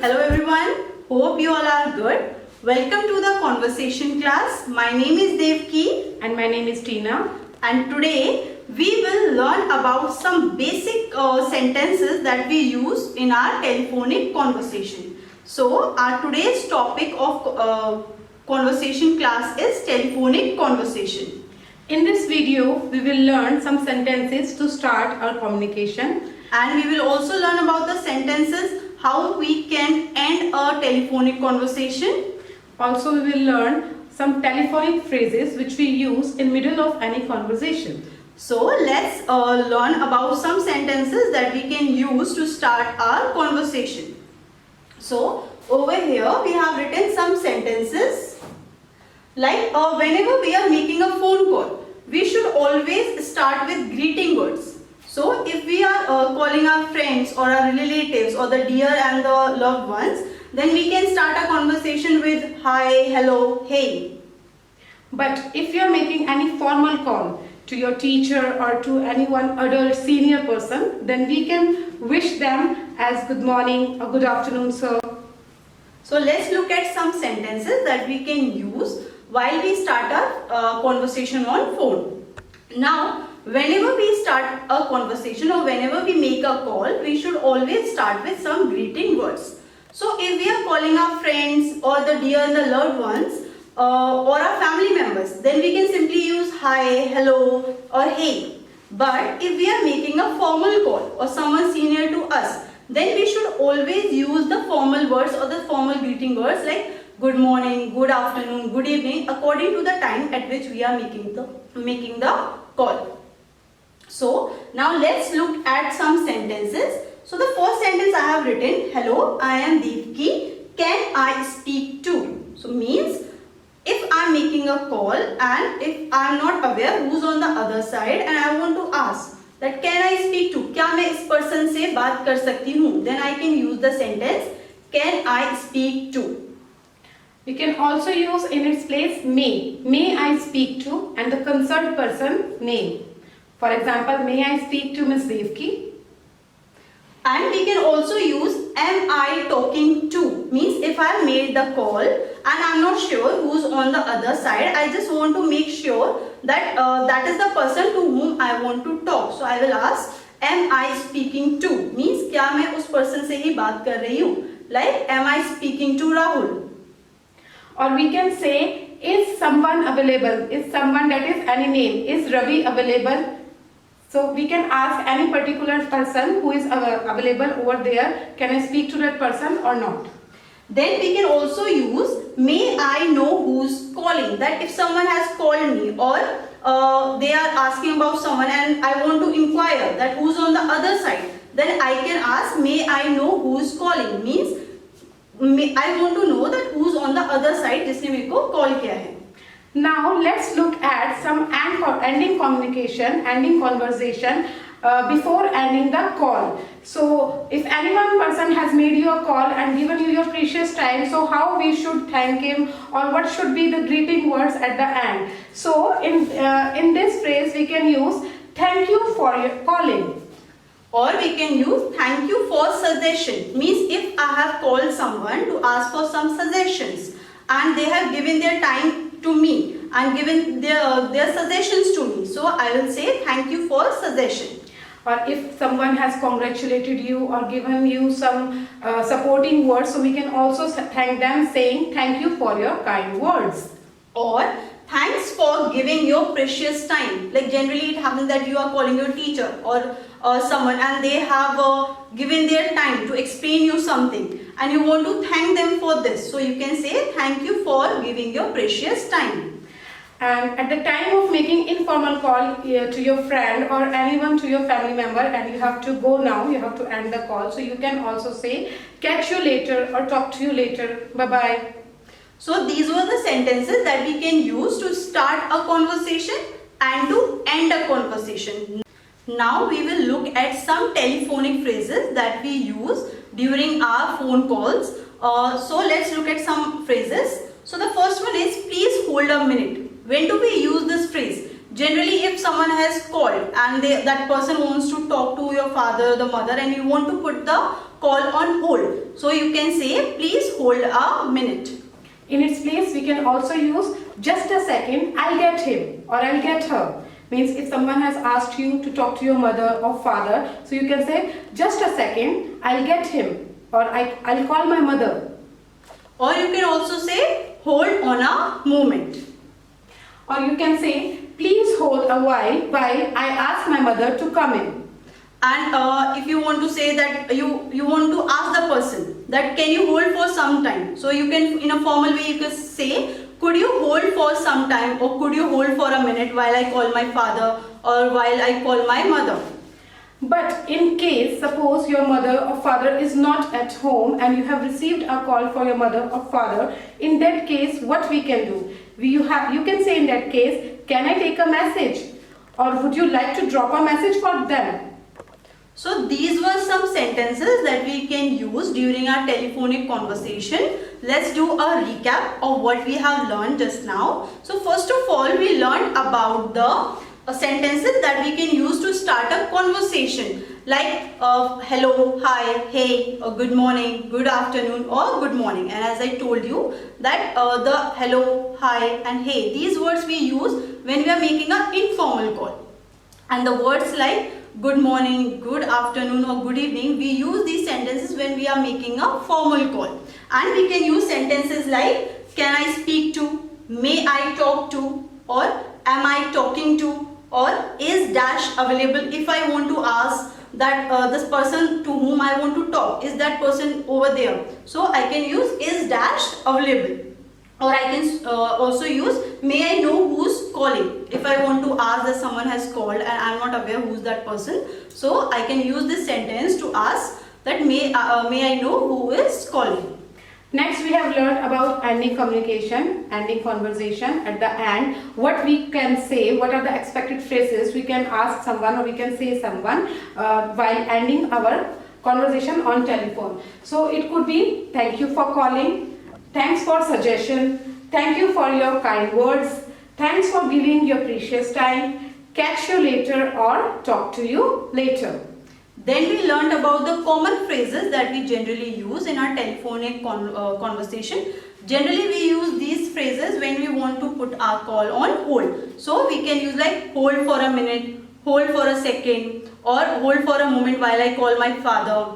Hello everyone, hope you all are good. Welcome to the conversation class. My name is Devki And my name is Tina. and today we will learn about some basic sentences that we use in our telephonic conversation. So our today's topic of conversation class is telephonic conversation. In this video, we will learn some sentences to start our communication. And we will also learn about the sentences how we can end a telephonic conversation. Also, we will learn some telephonic phrases which we use in middle of any conversation. So let's learn about some sentences that we can use to start our conversation. So over here we have written some sentences like whenever we are making a phone call, we should always start with greeting words. So if we are calling our friends or our relatives or the dear and the loved ones, then we can start a conversation with hi, hello, hey. But if you are making any formal call to your teacher or to anyone adult senior person, then we can wish them as good morning or good afternoon, sir. So let's look at some sentences that we can use while we start our conversation on phone. Now, whenever we start a conversation or whenever we make a call, we should always start with some greeting words. So if we are calling our friends or the dear and the loved ones or our family members, then we can simply use hi, hello or hey. But if we are making a formal call or someone senior to us, then we should always use the formal words or the formal greeting words like good morning, good afternoon, good evening according to the time at which we are making the call. So now let's look at some sentences. So the first sentence I have written, hello, I am Devki, can I speak to? So means if I am making a call and if I am not aware who's on the other side and I want to ask that can I speak to? क्या मैं इस person से बात कर सकती हूँ? Then I can use the sentence can I speak to? We can also use in its place may I speak to and the concerned person name. For example, may I speak to Miss Devki? And we can also use am I talking to? Means if I made the call and I'm not sure who's on the other side, I just want to make sure that that is the person to whom I want to talk. So I will ask am I speaking to? Means क्या मैं उस person से ही बात कर रही हूँ? Like am I speaking to Rahul? Or we can say is someone available? Is someone that is any name? Is Ravi available? So we can ask any particular person who is available over there, can I speak to that person or not? Then we can also use may I know who's calling, that if someone has called me or they are asking about someone and I want to inquire that who's on the other side, then I can ask may I know who's calling, means I want to know that who's on the other side जिसने मेरे को call किया है. Now let's look at some ending communication, ending conversation before ending the call. So if any one person has made you a call and given you your precious time, so how we should thank him or what should be the greeting words at the end. So in this phrase we can use thank you for your calling. Or we can use thank you for suggestion. Means if I have called someone to ask for some suggestions and they have given their time to me and given their suggestions to me, so I will say thank you for suggestion. Or if someone has congratulated you or given you some supporting words, so we can also thank them saying thank you for your kind words. Or thanks for giving your precious time. Like generally it happens that you are calling your teacher or someone and they have given their time to explain you something and you want to thank them for this. So you can say thank you for giving your precious time. And at the time of making informal call to your friend or anyone to your family member and you have to go now, you have to end the call. So you can also say catch you later or talk to you later. Bye-bye. So these were the sentences that we can use to start a conversation and to end a conversation. Now we will look at some telephonic phrases that we use during our phone calls. So let's look at some phrases. So the first one is please hold a minute. When do we use this phrase? Generally, if someone has called and that person wants to talk to your father, the mother, and you want to put the call on hold, so you can say, please hold a minute. In its place, we can also use just a second, I'll get him or I'll get her. Means if someone has asked you to talk to your mother or father, so you can say, just a second, I'll get him or I'll call my mother. Or you can also say, hold on a moment. Or you can say, please hold a while I ask my mother to come in. And if you want to say that you want to ask the person that can you hold for some time, so you can, in a formal way, you can say, could you hold for some time, or could you hold for a minute while I call my father or while I call my mother. But in case, suppose your mother or father is not at home and you have received a call for your mother or father, in that case, what we can do? You can say in that case, can I take a message? Or would you like to drop a message for them? So these were some sentences that we can use during our telephonic conversation. Let's do a recap of what we have learned just now. So first of all, we learned about the sentences that we can use to start a conversation, like hello, hi, hey, good morning, good afternoon, or good morning. And as I told you that the hello, hi and hey, these words we use when we are making an informal call. And the words like good morning, good afternoon or good evening, we use these sentences when we are making a formal call. And we can use sentences like can I speak to, may I talk to, or am I talking to, or is dash available if I want to ask that this person to whom I want to talk, is that person over there. So I can use is dash available. Or I can also use may I know who's calling if I want to ask that someone has called and I am not aware who's that person. So I can use this sentence to ask that may I know who is calling. Next, we have learned about ending communication, ending conversation. At the end, what we can say, what are the expected phrases we can ask someone or we can say someone while ending our conversation on telephone. So it could be thank you for calling, thanks for suggestion, thank you for your kind words, thanks for giving your precious time, catch you later or talk to you later. Then we learned about the common phrases that we generally use in our telephonic conversation. Generally we use these phrases when we want to put our call on hold. So we can use like hold for a minute, hold for a second, or hold for a moment while I call my father.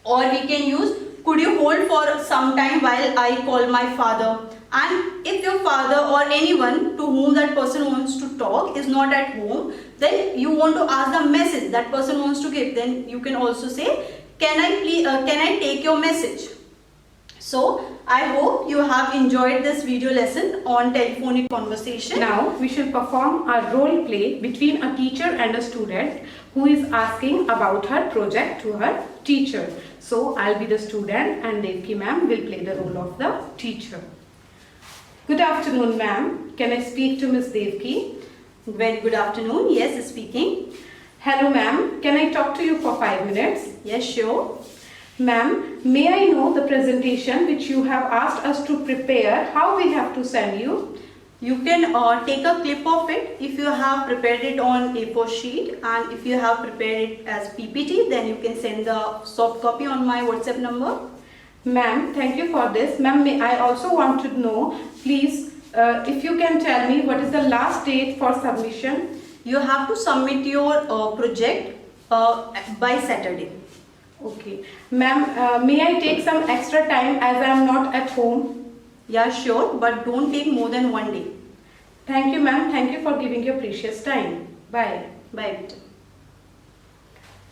Or we can use could you hold for some time while I call my father. And if your father or anyone to whom that person wants to talk is not at home, then you want to ask the message that person wants to give, then you can also say, can I take your message? So I hope you have enjoyed this video lesson on telephonic conversation. Now we shall perform a role play between a teacher and a student who is asking about her project to her teacher. So I'll be the student and Devki ma'am will play the role of the teacher. Good afternoon, ma'am. Can I speak to Miss Devki? Very good afternoon. Yes, speaking. Hello, ma'am. Can I talk to you for 5 minutes? Yes, sure. Ma'am, may I know the presentation which you have asked us to prepare, how we have to send you? You can take a clip of it if you have prepared it on A4 sheet, and if you have prepared it as PPT, then you can send the soft copy on my WhatsApp number. Ma'am, thank you for this. Ma'am, I also want to know, please, if you can tell me what is the last date for submission? You have to submit your project by Saturday. Okay. Ma'am, may I take some extra time as I am not at home? Yeah, sure, but don't take more than 1 day. Thank you, ma'am. Thank you for giving your precious time. Bye. Bye.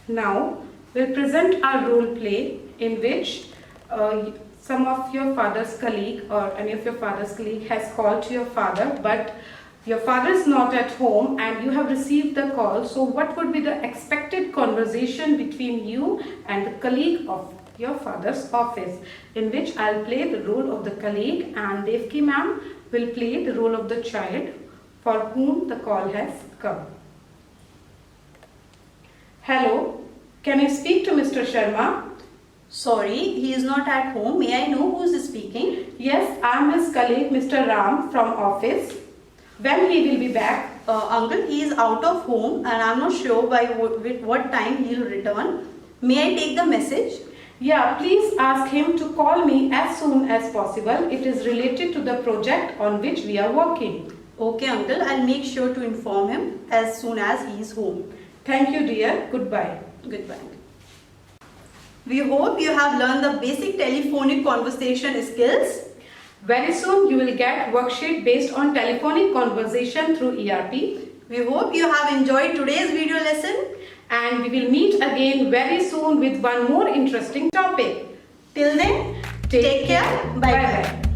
Now, we'll present our role play in which some of your father's colleague or any of your father's colleague has called to your father, but your father is not at home and you have received the call. So what would be the expected conversation between you and the colleague of your father's office, in which I'll play the role of the colleague and Devki ma'am will play the role of the child for whom the call has come. Hello, can I speak to Mr. Sharma? Sorry, he is not at home. May I know who is speaking? Yes, I am his colleague Mr. Ram from office. When he will be back? uncle, he is out of home and I'm not sure by what time he'll return. May I take the message? Yeah, please ask him to call me as soon as possible. It is related to the project on which we are working. Okay, uncle, I'll make sure to inform him as soon as he is home. Thank you, dear. Goodbye. Goodbye. We hope you have learned the basic telephonic conversation skills. Very soon you will get worksheet based on telephonic conversation through ERP. We hope you have enjoyed today's video lesson. And we will meet again very soon with one more interesting topic. Till then, take care. Bye bye.